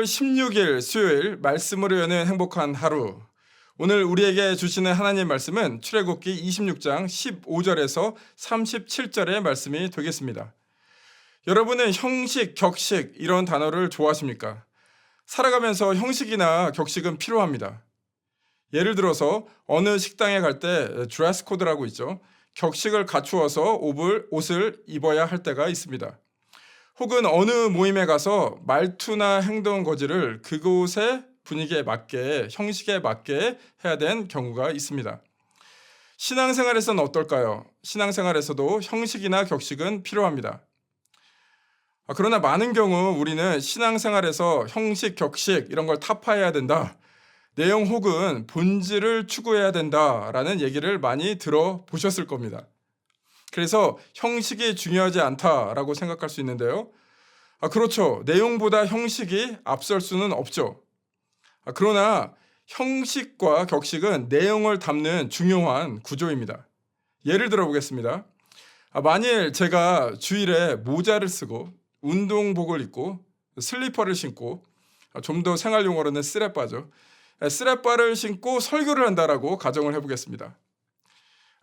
10월 16일 수요일 말씀으로 여는 행복한 하루. 오늘 우리에게 주시는 하나님 말씀은 출애굽기 26장 15절에서 37절의 말씀이 되겠습니다. 여러분은 형식, 격식 이런 단어를 좋아하십니까? 살아가면서 형식이나 격식은 필요합니다. 예를 들어서 어느 식당에 갈 때 드레스 코드라고 있죠. 격식을 갖추어서 옷을 입어야 할 때가 있습니다. 혹은 어느 모임에 가서 말투나 행동 거지를 그곳의 분위기에 맞게, 형식에 맞게 해야 되는 경우가 있습니다. 신앙생활에서는 어떨까요? 신앙생활에서도 형식이나 격식은 필요합니다. 그러나 많은 경우 우리는 신앙생활에서 형식, 격식 이런 걸 타파해야 된다. 내용 혹은 본질을 추구해야 된다라는 얘기를 많이 들어보셨을 겁니다. 그래서 형식이 중요하지 않다라고 생각할 수 있는데요. 그렇죠. 내용보다 형식이 앞설 수는 없죠. 그러나 형식과 격식은 내용을 담는 중요한 구조입니다. 예를 들어 보겠습니다. 만일 제가 주일에 모자를 쓰고 운동복을 입고 슬리퍼를 신고 좀 더 생활용어로는 쓰레빠죠. 쓰레빠를 신고 설교를 한다라고 가정을 해보겠습니다.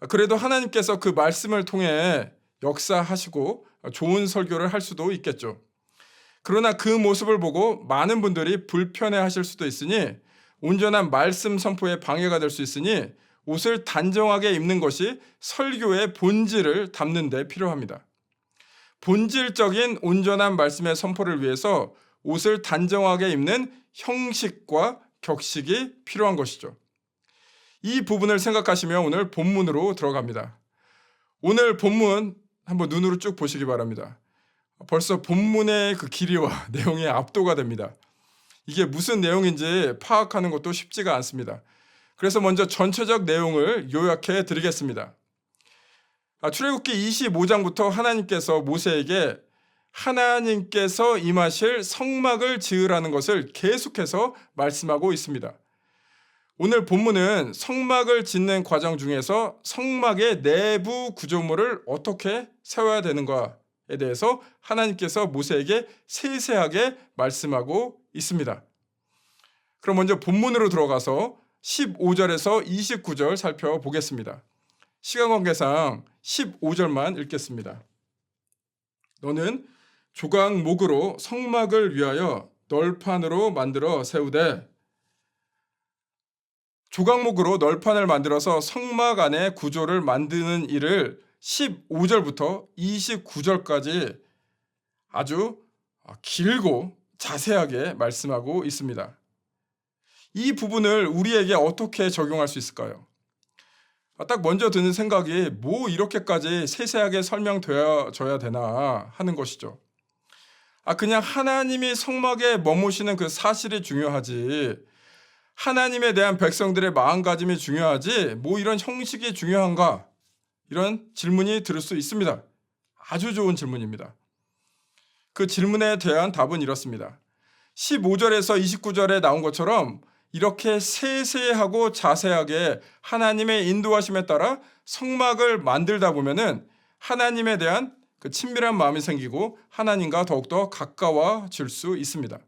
그래도 하나님께서 그 말씀을 통해 역사하시고 좋은 설교를 할 수도 있겠죠. 그러나 그 모습을 보고 많은 분들이 불편해하실 수도 있으니 온전한 말씀 선포에 방해가 될 수 있으니 옷을 단정하게 입는 것이 설교의 본질을 담는 데 필요합니다. 본질적인 온전한 말씀의 선포를 위해서 옷을 단정하게 입는 형식과 격식이 필요한 것이죠. 이 부분을 생각하시며 오늘 본문으로 들어갑니다. 오늘 본문 한번 눈으로 쭉 보시기 바랍니다. 벌써 본문의 그 길이와 내용이 압도가 됩니다. 이게 무슨 내용인지 파악하는 것도 쉽지가 않습니다. 그래서 먼저 전체적 내용을 요약해 드리겠습니다. 출애굽기 25장부터 하나님께서 모세에게 하나님께서 임하실 성막을 지으라는 것을 계속해서 말씀하고 있습니다. 오늘 본문은 성막을 짓는 과정 중에서 성막의 내부 구조물을 어떻게 세워야 되는가에 대해서 하나님께서 모세에게 세세하게 말씀하고 있습니다. 그럼 먼저 본문으로 들어가서 15절에서 29절 살펴보겠습니다. 시간 관계상 15절만 읽겠습니다. 너는 조각목으로 성막을 위하여 널판으로 만들어 세우되 조각목으로 널판을 만들어서 성막 안에 구조를 만드는 일을 15절부터 29절까지 아주 길고 자세하게 말씀하고 있습니다. 이 부분을 우리에게 어떻게 적용할 수 있을까요? 딱 먼저 드는 생각이 뭐 이렇게까지 세세하게 설명되어져야 되나 하는 것이죠. 그냥 하나님이 성막에 머무시는 그 사실이 중요하지 하나님에 대한 백성들의 마음가짐이 중요하지 뭐 이런 형식이 중요한가? 이런 질문이 들을 수 있습니다. 아주 좋은 질문입니다. 그 질문에 대한 답은 이렇습니다. 15절에서 29절에 나온 것처럼 이렇게 세세하고 자세하게 하나님의 인도하심에 따라 성막을 만들다 보면은 하나님에 대한 그 친밀한 마음이 생기고 하나님과 더욱더 가까워질 수 있습니다.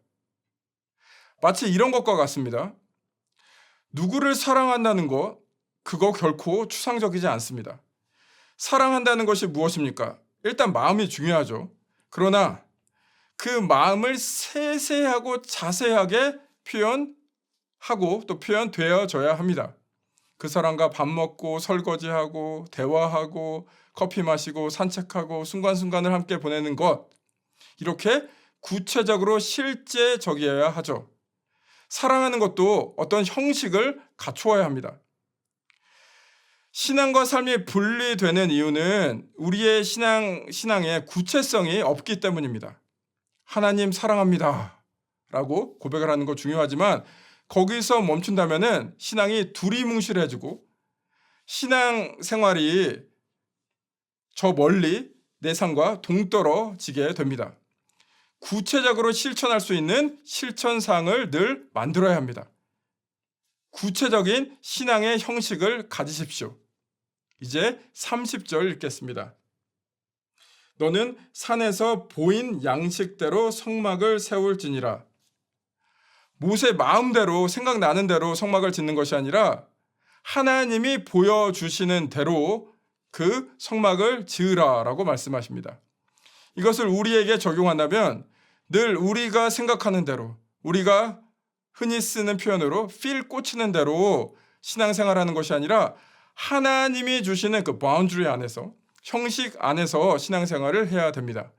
마치 이런 것과 같습니다. 누구를 사랑한다는 것, 그거 결코 추상적이지 않습니다. 사랑한다는 것이 무엇입니까? 일단 마음이 중요하죠. 그러나 그 마음을 세세하고 자세하게 표현하고 또 표현되어져야 합니다. 그 사람과 밥 먹고 설거지하고 대화하고 커피 마시고 산책하고 순간순간을 함께 보내는 것, 이렇게 구체적으로 실제적이어야 하죠. 사랑하는 것도 어떤 형식을 갖추어야 합니다. 신앙과 삶이 분리되는 이유는 우리의 신앙의 구체성이 없기 때문입니다. 하나님 사랑합니다 라고 고백을 하는 거 중요하지만 거기서 멈춘다면 신앙이 두리뭉실해지고 신앙 생활이 저 멀리 내 삶과 동떨어지게 됩니다. 구체적으로 실천할 수 있는 실천사항을 늘 만들어야 합니다. 구체적인 신앙의 형식을 가지십시오. 이제 30절 읽겠습니다. 너는 산에서 보인 양식대로 성막을 세울지니라. 모세 마음대로 생각나는 대로 성막을 짓는 것이 아니라 하나님이 보여주시는 대로 그 성막을 지으라라고 말씀하십니다. 이것을 우리에게 적용한다면 늘 우리가 생각하는 대로, 우리가 흔히 쓰는 표현으로 필 꽂히는 대로 신앙생활하는 것이 아니라 하나님이 주시는 그 바운드리 안에서, 형식 안에서 신앙생활을 해야 됩니다.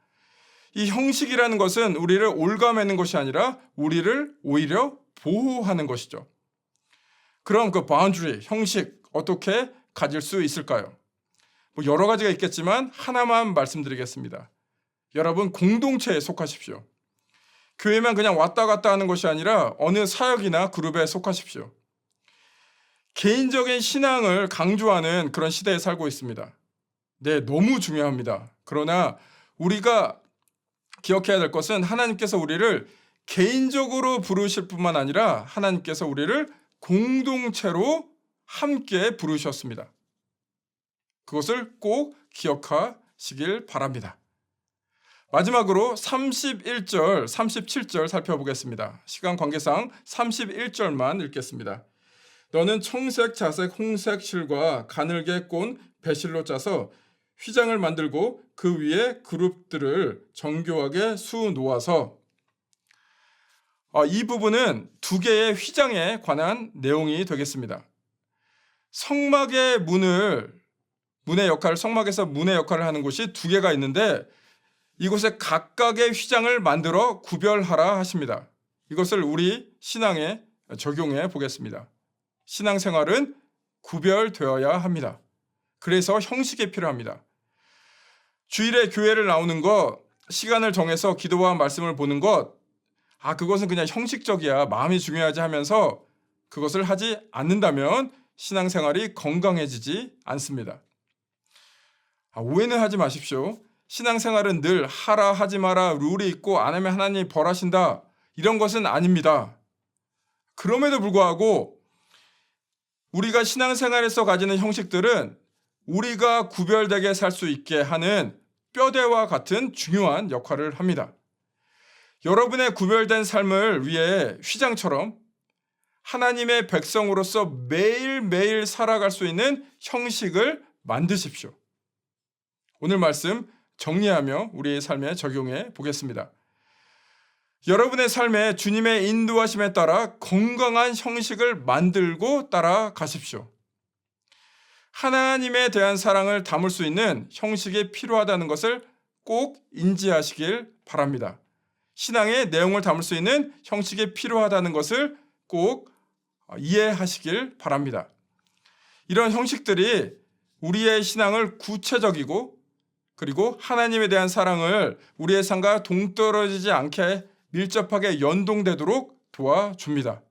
이 형식이라는 것은 우리를 올가매는 것이 아니라 우리를 오히려 보호하는 것이죠. 그럼 그 바운드리, 형식 어떻게 가질 수 있을까요? 여러 가지가 있겠지만 하나만 말씀드리겠습니다. 여러분, 공동체에 속하십시오. 교회만 그냥 왔다 갔다 하는 것이 아니라 어느 사역이나 그룹에 속하십시오. 개인적인 신앙을 강조하는 그런 시대에 살고 있습니다. 네, 너무 중요합니다. 그러나 우리가 기억해야 될 것은 하나님께서 우리를 개인적으로 부르실 뿐만 아니라 하나님께서 우리를 공동체로 함께 부르셨습니다. 그것을 꼭 기억하시길 바랍니다. 마지막으로 31절, 37절 살펴보겠습니다. 시간 관계상 31절만 읽겠습니다. 너는 청색, 자색, 홍색 실과 가늘게 꼰 배실로 짜서 휘장을 만들고 그 위에 그룹들을 정교하게 수놓아서, 이 부분은 두 개의 휘장에 관한 내용이 되겠습니다. 성막의 문의 역할을, 성막에서 문의 역할을 하는 곳이 두 개가 있는데 이곳에 각각의 휘장을 만들어 구별하라 하십니다. 이것을 우리 신앙에 적용해 보겠습니다. 신앙생활은 구별되어야 합니다. 그래서 형식이 필요합니다. 주일에 교회를 나오는 것, 시간을 정해서 기도와 말씀을 보는 것, 그것은 그냥 형식적이야, 마음이 중요하지 하면서 그것을 하지 않는다면 신앙생활이 건강해지지 않습니다. 오해는 하지 마십시오. 신앙생활은 늘 하라 하지 마라 룰이 있고 안 하면 하나님이 벌하신다, 이런 것은 아닙니다. 그럼에도 불구하고 우리가 신앙생활에서 가지는 형식들은 우리가 구별되게 살 수 있게 하는 뼈대와 같은 중요한 역할을 합니다. 여러분의 구별된 삶을 위해 휘장처럼 하나님의 백성으로서 매일매일 살아갈 수 있는 형식을 만드십시오. 오늘 말씀 정리하며 우리의 삶에 적용해 보겠습니다. 여러분의 삶에 주님의 인도하심에 따라 건강한 형식을 만들고 따라가십시오. 하나님에 대한 사랑을 담을 수 있는 형식이 필요하다는 것을 꼭 인지하시길 바랍니다. 신앙의 내용을 담을 수 있는 형식이 필요하다는 것을 꼭 이해하시길 바랍니다. 이런 형식들이 우리의 신앙을 구체적이고 그리고 하나님에 대한 사랑을 우리의 삶과 동떨어지지 않게 밀접하게 연동되도록 도와줍니다.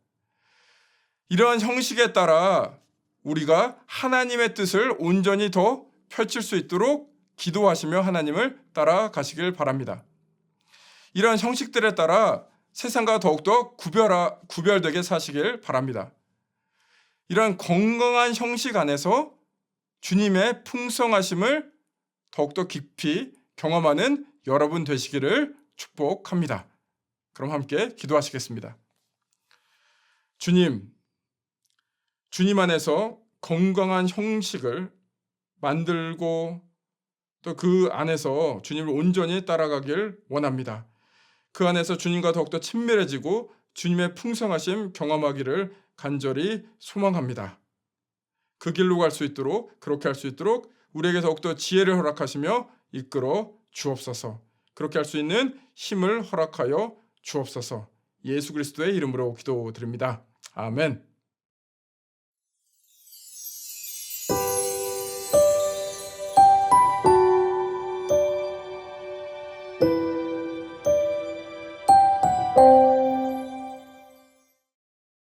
이러한 형식에 따라 우리가 하나님의 뜻을 온전히 더 펼칠 수 있도록 기도하시며 하나님을 따라가시길 바랍니다. 이러한 형식들에 따라 세상과 더욱더 구별되게 사시길 바랍니다. 이러한 건강한 형식 안에서 주님의 풍성하심을 더욱더 깊이 경험하는 여러분 되시기를 축복합니다. 그럼 함께 기도하시겠습니다. 주님 안에서 건강한 형식을 만들고 또 그 안에서 주님을 온전히 따라가길 원합니다. 그 안에서 주님과 더욱더 친밀해지고 주님의 풍성하심 경험하기를 간절히 소망합니다. 그 길로 갈 수 있도록, 그렇게 할 수 있도록 우리에게 더욱더 지혜를 허락하시며 이끌어 주옵소서. 그렇게 할 수 있는 힘을 허락하여 주옵소서. 예수 그리스도의 이름으로 기도드립니다. 아멘.